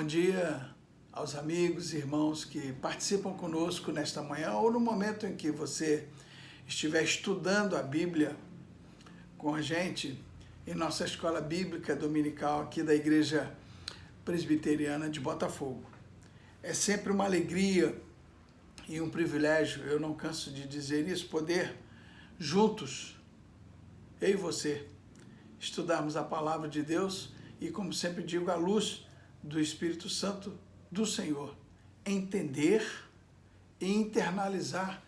dia aos amigos e irmãos que participam conosco nesta manhã ou no momento em que você estiver estudando a Bíblia com a gente em nossa escola bíblica dominical aqui da Igreja Presbiteriana de Botafogo. É sempre uma alegria e um privilégio, eu não canso de dizer isso, poder juntos, eu e você, estudarmos a palavra de Deus e, como sempre digo, à luz do Espírito Santo do Senhor, entender e internalizar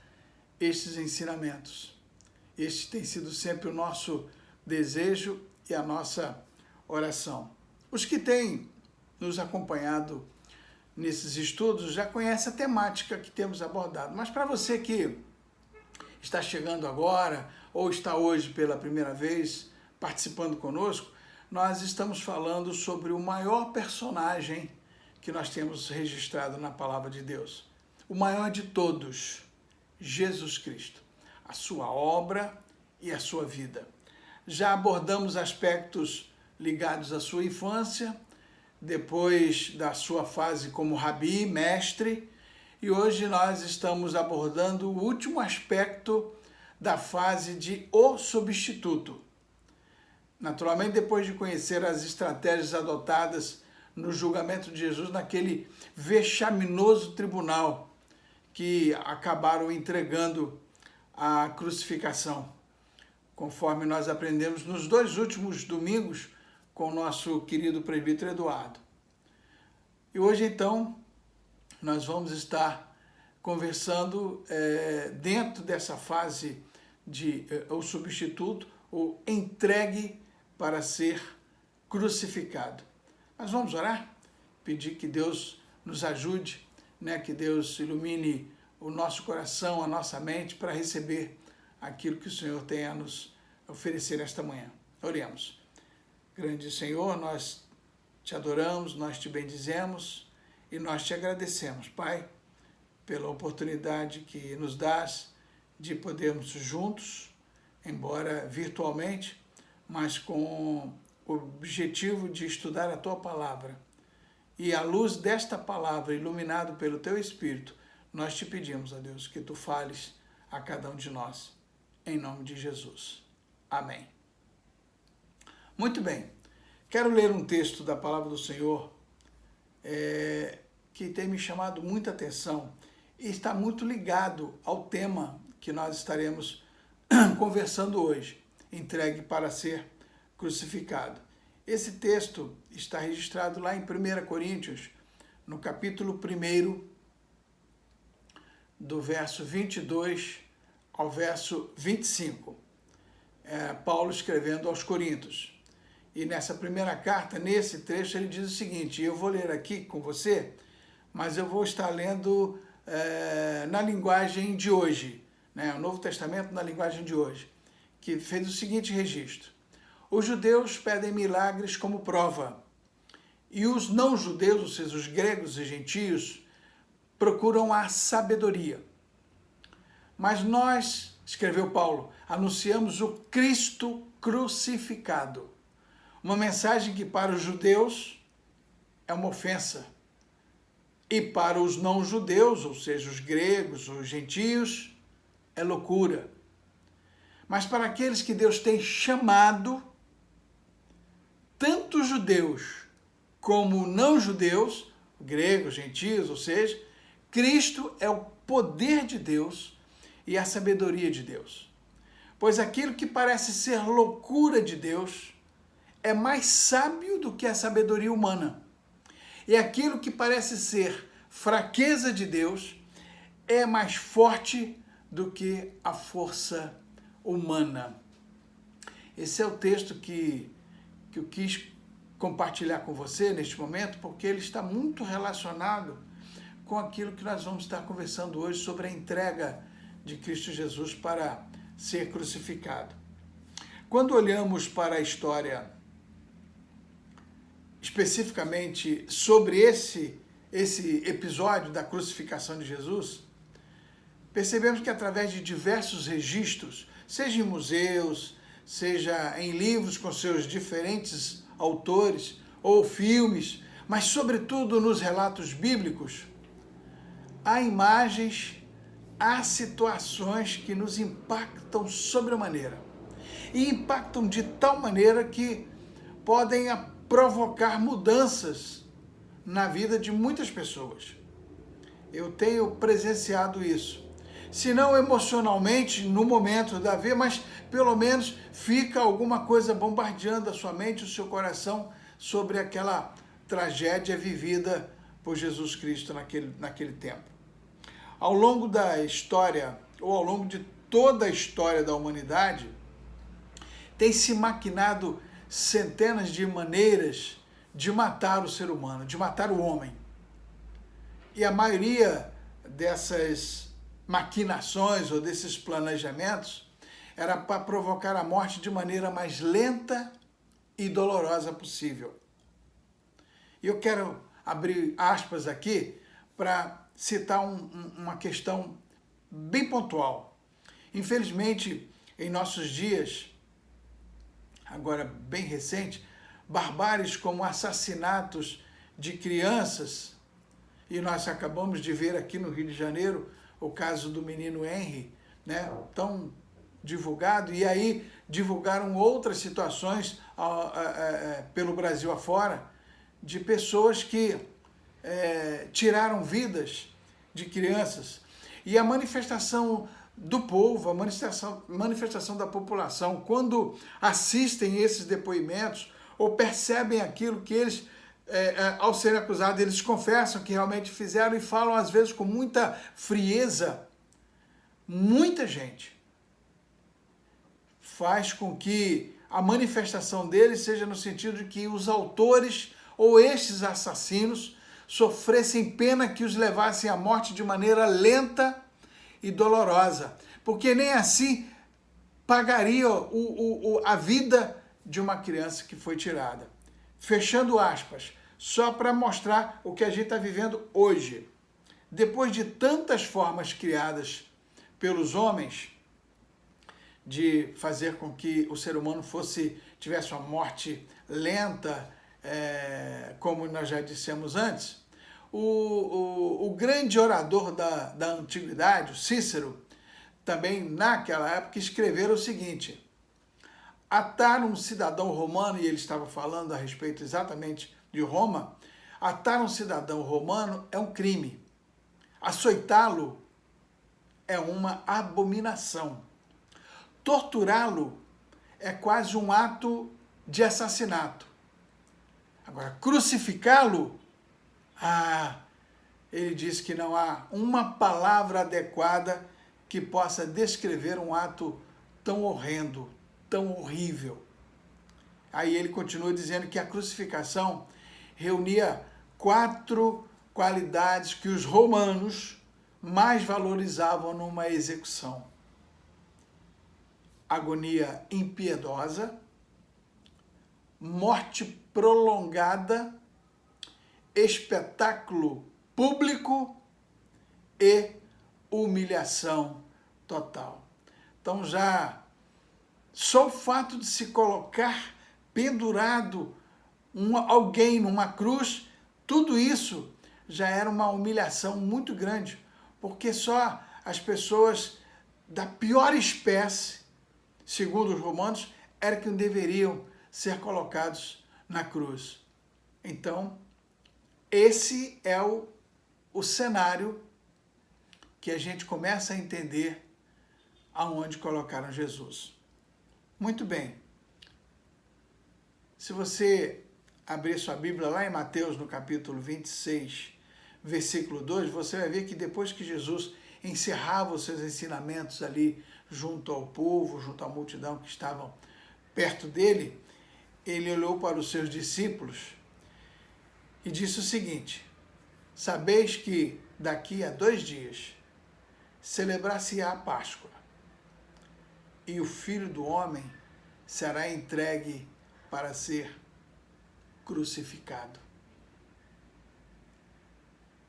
estes ensinamentos. Este tem sido sempre o nosso desejo e a nossa oração. Os que têm nos acompanhado nesses estudos já conhecem a temática que temos abordado, mas para você que está chegando agora ou está hoje pela primeira vez participando conosco, nós estamos falando sobre o maior personagem que nós temos registrado na Palavra de Deus. O maior de todos, Jesus Cristo. A sua obra e a sua vida. Já abordamos aspectos ligados à sua infância, depois da sua fase como rabi, mestre, e hoje nós estamos abordando o último aspecto da fase de o substituto. Naturalmente, depois de conhecer as estratégias adotadas no julgamento de Jesus, naquele vexaminoso tribunal que acabaram entregando a crucificação, conforme nós aprendemos nos dois últimos domingos com o nosso querido presbítero Eduardo. E hoje, então, nós vamos estar conversando dentro dessa fase de o substituto, o entregue para ser crucificado. Mas vamos orar? Pedir que Deus nos ajude, que Deus ilumine o nosso coração, a nossa mente, para receber aquilo que o Senhor tem a nos oferecer nesta manhã. Oremos. Grande Senhor, nós te adoramos, nós te bendizemos e nós te agradecemos, Pai, pela oportunidade que nos dás de podermos juntos, embora virtualmente, mas com o objetivo de estudar a Tua Palavra. E à luz desta palavra, iluminado pelo Teu Espírito, nós te pedimos, ó Deus, que Tu fales a cada um de nós, em nome de Jesus. Amém. Muito bem, quero ler um texto da Palavra do Senhor que tem me chamado muita atenção e está muito ligado ao tema que nós estaremos conversando hoje, entregue para ser crucificado. Esse texto está registrado lá em 1 Coríntios, no capítulo 1, do verso 22 ao verso 25. Paulo escrevendo aos Coríntios. E nessa primeira carta, nesse trecho, ele diz o seguinte, eu vou ler aqui com você, mas eu vou estar lendo na linguagem de hoje, o Novo Testamento na linguagem de hoje, que fez o seguinte registro. Os judeus pedem milagres como prova, e os não-judeus, ou seja, os gregos e gentios, procuram a sabedoria. Mas nós, escreveu Paulo, anunciamos o Cristo crucificado. Uma mensagem que para os judeus é uma ofensa, e para os não-judeus, ou seja, os gregos, os gentios, é loucura. Mas para aqueles que Deus tem chamado, tanto judeus como não-judeus, gregos, gentios, ou seja, Cristo é o poder de Deus e a sabedoria de Deus. Pois aquilo que parece ser loucura de Deus é mais sábio do que a sabedoria humana. E aquilo que parece ser fraqueza de Deus é mais forte do que a força humana. Esse é o texto que eu quis compartilhar com você neste momento, porque ele está muito relacionado com aquilo que nós vamos estar conversando hoje sobre a entrega de Cristo Jesus para ser crucificado. Quando olhamos para a história, especificamente sobre esse episódio da crucificação de Jesus, percebemos que através de diversos registros, seja em museus, seja em livros com seus diferentes autores, ou filmes, mas sobretudo nos relatos bíblicos, há imagens, há situações que nos impactam sobremaneira. E impactam de tal maneira que podem provocar mudanças na vida de muitas pessoas. Eu tenho presenciado isso. Se não emocionalmente, no momento da vida, mas pelo menos fica alguma coisa bombardeando a sua mente, o seu coração, sobre aquela tragédia vivida por Jesus Cristo naquele tempo. Ao longo da história, ou ao longo de toda a história da humanidade, tem se maquinado centenas de maneiras de matar o ser humano, de matar o homem. E a maioria dessas maquinações ou desses planejamentos era para provocar a morte de maneira mais lenta e dolorosa possível. E eu quero abrir aspas aqui para citar uma questão bem pontual. Infelizmente, em nossos dias, agora bem recente, barbáries como assassinatos de crianças, e nós acabamos de ver aqui no Rio de Janeiro o caso do menino Henry, né, tão divulgado, e aí divulgaram outras situações pelo Brasil afora, de pessoas que tiraram vidas de crianças. E a manifestação do povo, a manifestação da população, quando assistem esses depoimentos ou percebem aquilo que eles, ao serem acusados, eles confessam que realmente fizeram e falam às vezes com muita frieza, muita gente faz com que a manifestação deles seja no sentido de que os autores ou estes assassinos sofressem pena que os levassem à morte de maneira lenta e dolorosa, porque nem assim pagaria a vida de uma criança que foi tirada. Fechando aspas, só para mostrar o que a gente está vivendo hoje. Depois de tantas formas criadas pelos homens de fazer com que o ser humano tivesse uma morte lenta, como nós já dissemos antes, o grande orador da antiguidade, o Cícero, também naquela época escreveram o seguinte: atar um cidadão romano, e ele estava falando a respeito exatamente de Roma, atar um cidadão romano é um crime, açoitá-lo é uma abominação, torturá-lo é quase um ato de assassinato. Agora, crucificá-lo, ele diz que não há uma palavra adequada que possa descrever um ato tão horrendo, tão horrível. Aí ele continua dizendo que a crucificação reunia 4 qualidades que os romanos mais valorizavam numa execução: agonia impiedosa, morte prolongada, espetáculo público e humilhação total. Então já só o fato de se colocar pendurado alguém numa cruz, tudo isso já era uma humilhação muito grande, porque só as pessoas da pior espécie, segundo os romanos, eram que deveriam ser colocados na cruz. Então, esse é o cenário que a gente começa a entender aonde colocaram Jesus. Muito bem. Se você abrir sua Bíblia lá em Mateus, no capítulo 26, versículo 2, você vai ver que depois que Jesus encerrava os seus ensinamentos ali junto ao povo, junto à multidão que estavam perto dele, ele olhou para os seus discípulos e disse o seguinte: sabeis que daqui a 2 dias celebrar-se-á a Páscoa, e o Filho do Homem será entregue para ser crucificado.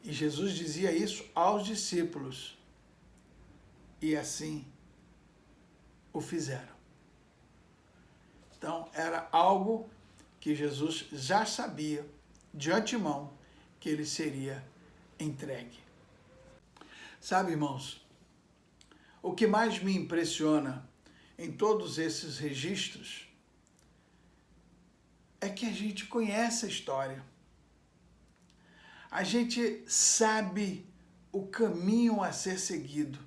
E Jesus dizia isso aos discípulos, e assim o fizeram. Então, era algo que Jesus já sabia de antemão que ele seria entregue. Sabe, irmãos, o que mais me impressiona em todos esses registros é que a gente conhece a história. A gente sabe o caminho a ser seguido.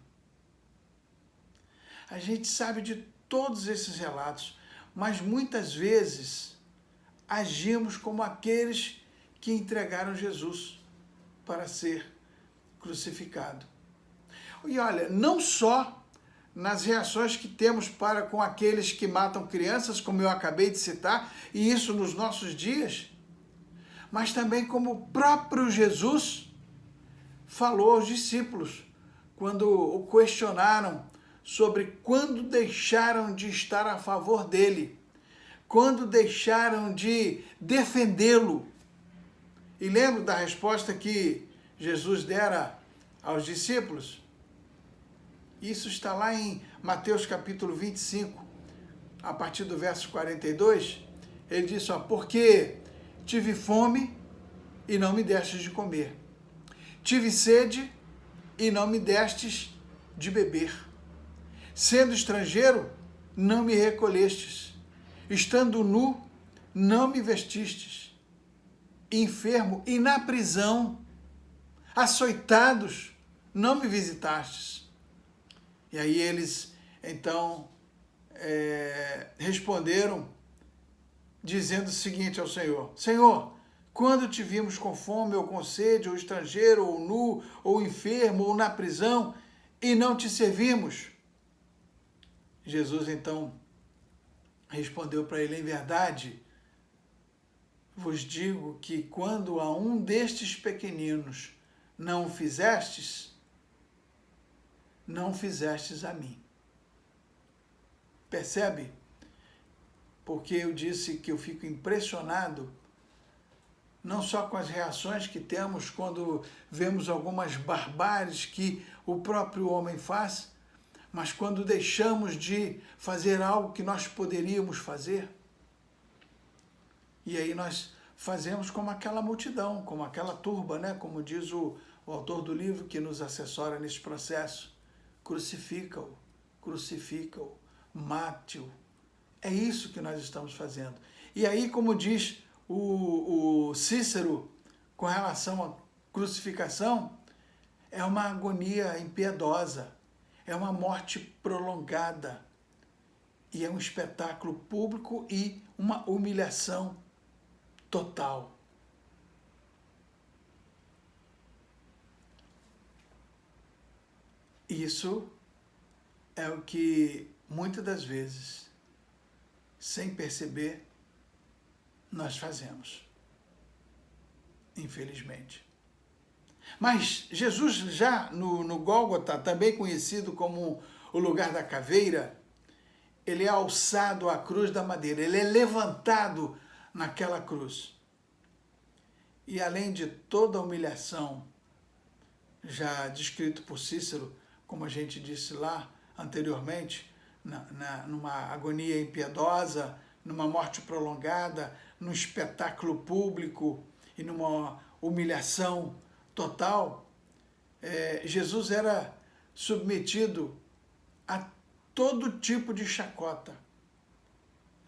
A gente sabe de todos esses relatos, mas muitas vezes agimos como aqueles que entregaram Jesus para ser crucificado. E olha, não só nas reações que temos para com aqueles que matam crianças, como eu acabei de citar, e isso nos nossos dias, mas também como o próprio Jesus falou aos discípulos, quando o questionaram sobre quando deixaram de estar a favor dele, quando deixaram de defendê-lo. E lembra da resposta que Jesus dera aos discípulos? Isso está lá em Mateus capítulo 25, a partir do verso 42. Ele disse, porque tive fome e não me destes de comer. Tive sede e não me destes de beber. Sendo estrangeiro, não me recolhestes. Estando nu, não me vestistes. Enfermo e na prisão, açoitados, não me visitastes. E aí eles, então, responderam, dizendo o seguinte ao Senhor, Senhor, quando te vimos com fome, ou com sede, ou estrangeiro, ou nu, ou enfermo, ou na prisão, e não te servimos? Jesus, então, respondeu para ele, em verdade, vos digo que quando a um destes pequeninos não o fizestes, não fizestes a mim. Percebe? Porque eu disse que eu fico impressionado, não só com as reações que temos quando vemos algumas barbáries que o próprio homem faz, mas quando deixamos de fazer algo que nós poderíamos fazer. E aí nós fazemos como aquela multidão, como aquela turba, né? Como diz o autor do livro que nos assessora nesse processo. Crucifica-o, crucifica-o, mate-o. É isso que nós estamos fazendo. E aí, como diz o Cícero com relação à crucificação, é uma agonia impiedosa, é uma morte prolongada, e é um espetáculo público e uma humilhação total. Isso é o que muitas das vezes, sem perceber, nós fazemos. Infelizmente. Mas Jesus já no Gólgota, também conhecido como o lugar da caveira, ele é alçado à cruz da madeira, ele é levantado naquela cruz. E além de toda a humilhação, já descrito por Cícero, como a gente disse lá anteriormente, numa agonia impiedosa, numa morte prolongada, num espetáculo público e numa humilhação total, Jesus era submetido a todo tipo de chacota,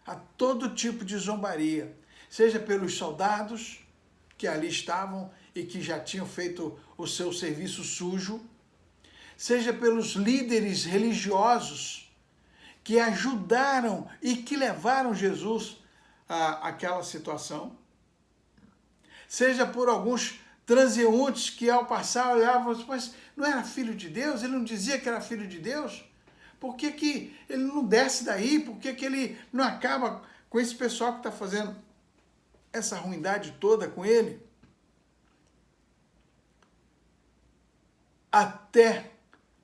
a todo tipo de zombaria, seja pelos soldados que ali estavam e que já tinham feito o seu serviço sujo, seja pelos líderes religiosos que ajudaram e que levaram Jesus àquela situação, seja por alguns transeuntes que ao passar olhavam, mas não era filho de Deus? Ele não dizia que era filho de Deus? Por que que ele não desce daí? Por que que ele não acaba com esse pessoal que está fazendo essa ruindade toda com ele? Até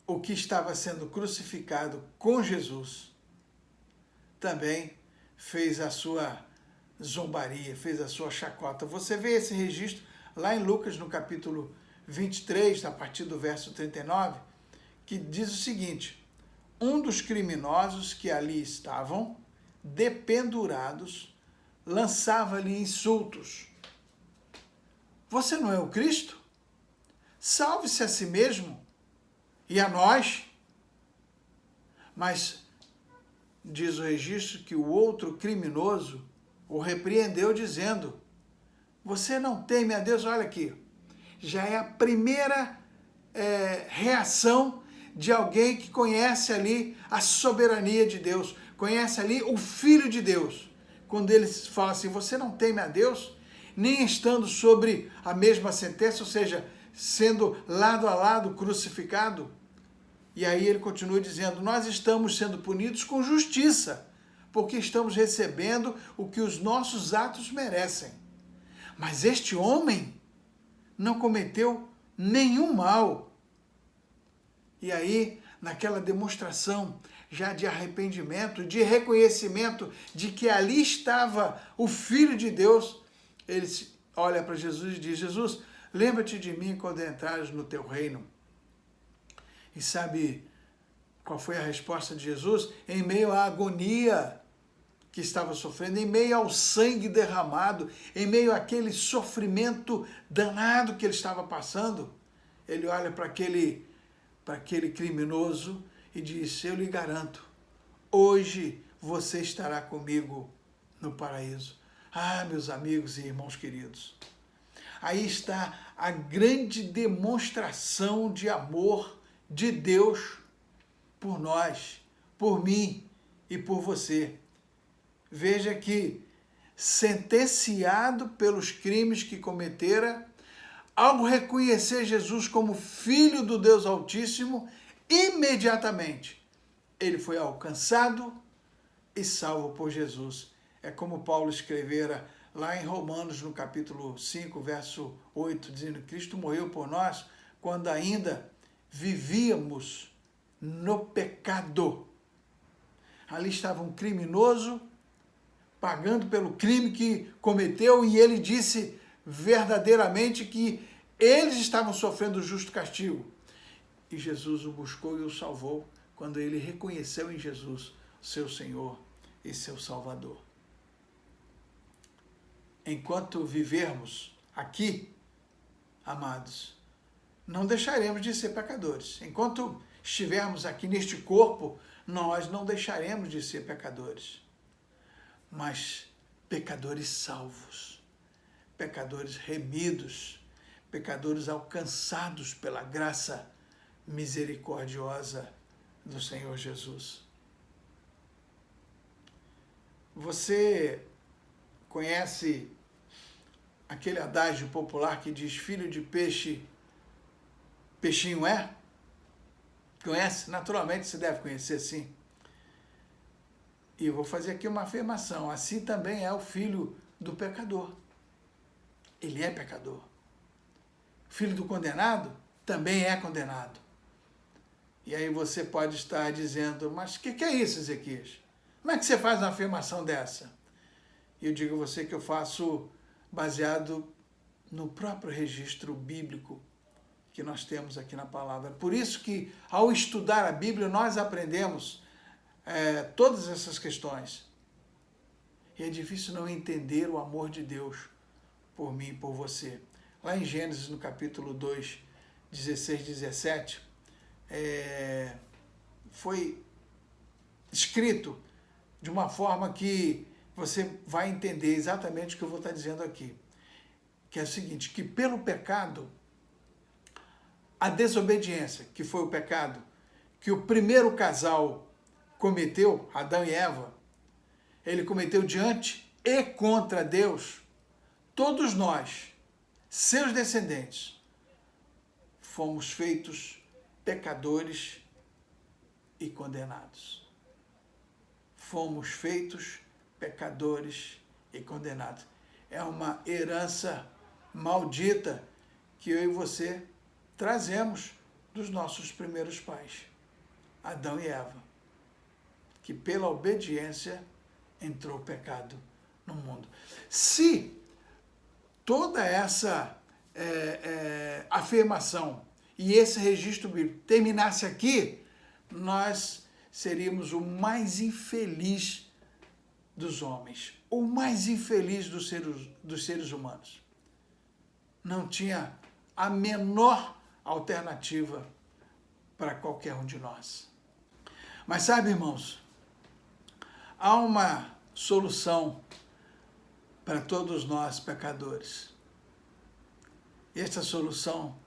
o que estava sendo crucificado com Jesus também fez a sua zombaria, fez a sua chacota. Você vê esse registro lá em Lucas, no capítulo 23, a partir do verso 39, que diz o seguinte: um dos criminosos que ali estavam, dependurados, lançava-lhe insultos. Você não é o Cristo? Salve-se a si mesmo e a nós. Mas diz o registro que o outro criminoso o repreendeu dizendo: você não teme a Deus? Olha aqui, já é a primeira reação de alguém que conhece ali a soberania de Deus, conhece ali o Filho de Deus. Quando ele fala assim, você não teme a Deus? Nem estando sobre a mesma sentença, ou seja, sendo lado a lado crucificado. E aí ele continua dizendo, nós estamos sendo punidos com justiça, porque estamos recebendo o que os nossos atos merecem. Mas este homem não cometeu nenhum mal. E aí, naquela demonstração já de arrependimento, de reconhecimento de que ali estava o Filho de Deus, ele olha para Jesus e diz, Jesus, lembra-te de mim quando entrares no teu reino. E sabe qual foi a resposta de Jesus? Em meio à agonia que estava sofrendo, em meio ao sangue derramado, em meio àquele sofrimento danado que ele estava passando, ele olha para aquele criminoso e diz, eu lhe garanto, hoje você estará comigo no paraíso. Ah, meus amigos e irmãos queridos, aí está a grande demonstração de amor de Deus por nós, por mim e por você. Veja que, sentenciado pelos crimes que cometera, ao reconhecer Jesus como Filho do Deus Altíssimo, imediatamente ele foi alcançado e salvo por Jesus. É como Paulo escrevera lá em Romanos, no capítulo 5, verso 8, dizendo, Cristo morreu por nós quando ainda vivíamos no pecado. Ali estava um criminoso pagando pelo crime que cometeu e ele disse verdadeiramente que eles estavam sofrendo o justo castigo. E Jesus o buscou e o salvou quando ele reconheceu em Jesus seu Senhor e seu Salvador. Enquanto vivermos aqui, amados, não deixaremos de ser pecadores. Enquanto estivermos aqui neste corpo, nós não deixaremos de ser pecadores. Mas pecadores salvos, pecadores remidos, pecadores alcançados pela graça misericordiosa do Senhor Jesus. Você conhece aquele adágio popular que diz, filho de peixe, peixinho é? Conhece? Naturalmente você deve conhecer, sim. E eu vou fazer aqui uma afirmação, assim também é o filho do pecador. Ele é pecador. O filho do condenado também é condenado. E aí você pode estar dizendo, mas o que é isso, Ezequias? Como é que você faz uma afirmação dessa? E eu digo a você que eu faço baseado no próprio registro bíblico que nós temos aqui na palavra. Por isso que, ao estudar a Bíblia, nós aprendemos todas essas questões. E é difícil não entender o amor de Deus por mim e por você. Lá em Gênesis, no capítulo 2, 16, 17, foi escrito de uma forma que você vai entender exatamente o que eu vou estar dizendo aqui. Que é o seguinte, que pelo pecado, a desobediência, que foi o pecado que o primeiro casal cometeu, Adão e Eva, ele cometeu diante e contra Deus, todos nós, seus descendentes, fomos feitos pecadores e condenados. Fomos feitos pecadores e condenados. É uma herança maldita que eu e você trazemos dos nossos primeiros pais, Adão e Eva, que pela obediência entrou o pecado no mundo. Se toda essa afirmação e esse registro bíblico terminasse aqui, nós seríamos o mais infeliz dos homens, o mais infeliz dos seres humanos. não tinha a menor alternativa para qualquer um de nós. Mas sabe, irmãos, há uma solução para todos nós pecadores. E esta solução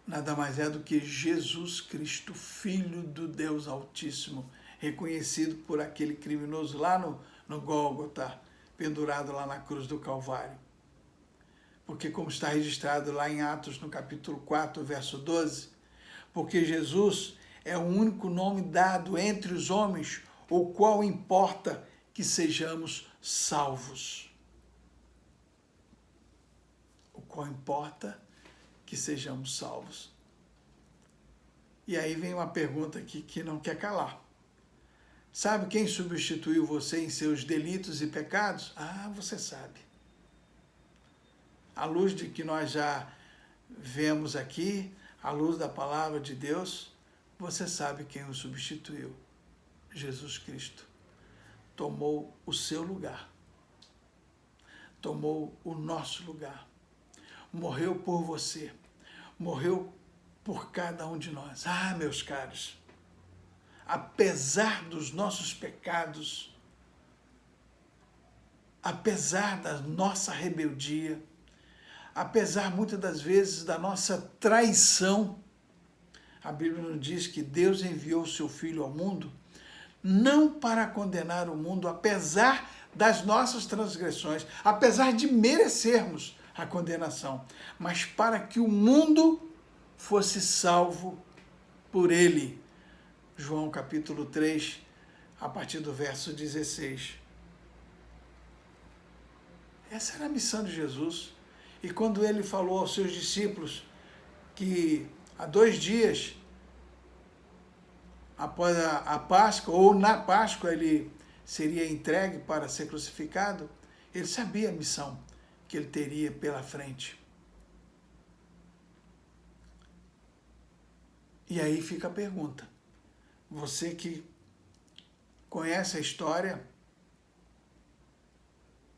nada mais é do que Jesus Cristo, Filho do Deus Altíssimo, reconhecido por aquele criminoso lá no Gólgota, pendurado lá na cruz do Calvário. Porque como está registrado lá em Atos, no capítulo 4, verso 12, porque Jesus é o único nome dado entre os homens, o qual importa que sejamos salvos. O qual importa que sejamos salvos. E aí vem uma pergunta aqui que não quer calar. Sabe quem substituiu você em seus delitos e pecados? Ah, você sabe. À luz de que nós já vemos aqui, à luz da palavra de Deus, você sabe quem o substituiu. Jesus Cristo tomou o seu lugar, tomou o nosso lugar, morreu por você, morreu por cada um de nós. Ah, meus caros, apesar dos nossos pecados, apesar da nossa rebeldia, apesar muitas das vezes da nossa traição, a Bíblia nos diz que Deus enviou o seu Filho ao mundo não para condenar o mundo, apesar das nossas transgressões, apesar de merecermos a condenação, mas para que o mundo fosse salvo por ele. João capítulo 3, a partir do verso 16. Essa era a missão de Jesus. E quando ele falou aos seus discípulos que há 2 dias após a Páscoa, ou na Páscoa, ele seria entregue para ser crucificado, ele sabia a missão que ele teria pela frente. E aí fica a pergunta. Você que conhece a história,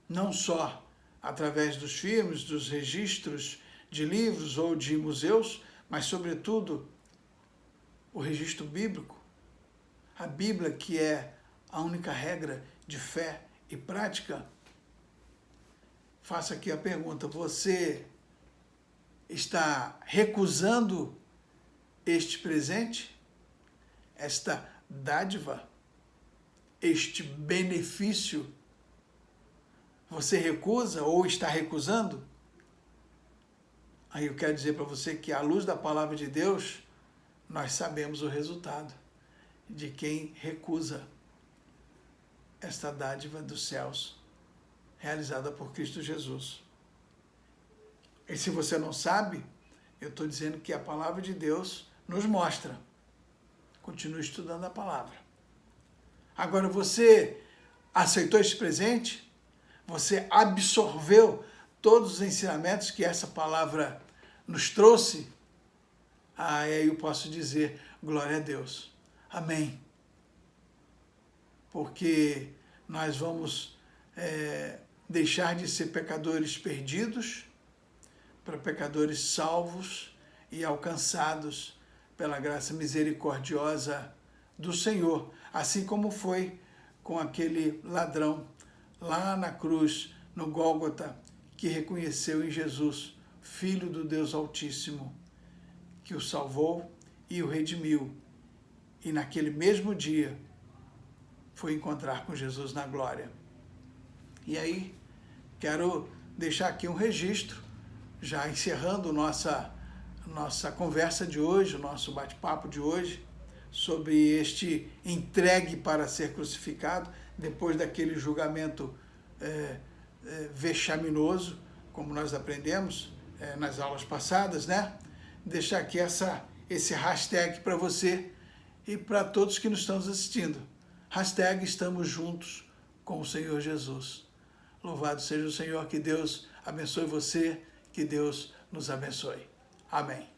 não só através dos filmes, dos registros de livros ou de museus, mas, sobretudo, o registro bíblico, a Bíblia, que é a única regra de fé e prática. Faço aqui a pergunta: você está recusando este presente, esta dádiva, este benefício? Você recusa ou está recusando? Aí eu quero dizer para você que, à luz da palavra de Deus, nós sabemos o resultado de quem recusa esta dádiva dos céus, realizada por Cristo Jesus. E se você não sabe, eu estou dizendo que a palavra de Deus nos mostra. Continue estudando a palavra. Agora, você aceitou esse presente? Você absorveu todos os ensinamentos que essa palavra nos trouxe? Ah, e aí eu posso dizer, glória a Deus. Amém. Porque nós vamos deixar de ser pecadores perdidos para pecadores salvos e alcançados pela graça misericordiosa do Senhor, assim como foi com aquele ladrão lá na cruz, no Gólgota, que reconheceu em Jesus, Filho do Deus Altíssimo, que o salvou e o redimiu. E naquele mesmo dia foi encontrar com Jesus na glória. E aí, quero deixar aqui um registro, já encerrando nossa conversa de hoje, o nosso bate-papo de hoje, sobre este entregue para ser crucificado, depois daquele julgamento vexaminoso, como nós aprendemos nas aulas passadas, né? Deixar aqui esse hashtag para você e para todos que nos estão assistindo. Hashtag estamos juntos com o Senhor Jesus. Louvado seja o Senhor, que Deus abençoe você, que Deus nos abençoe. Amém.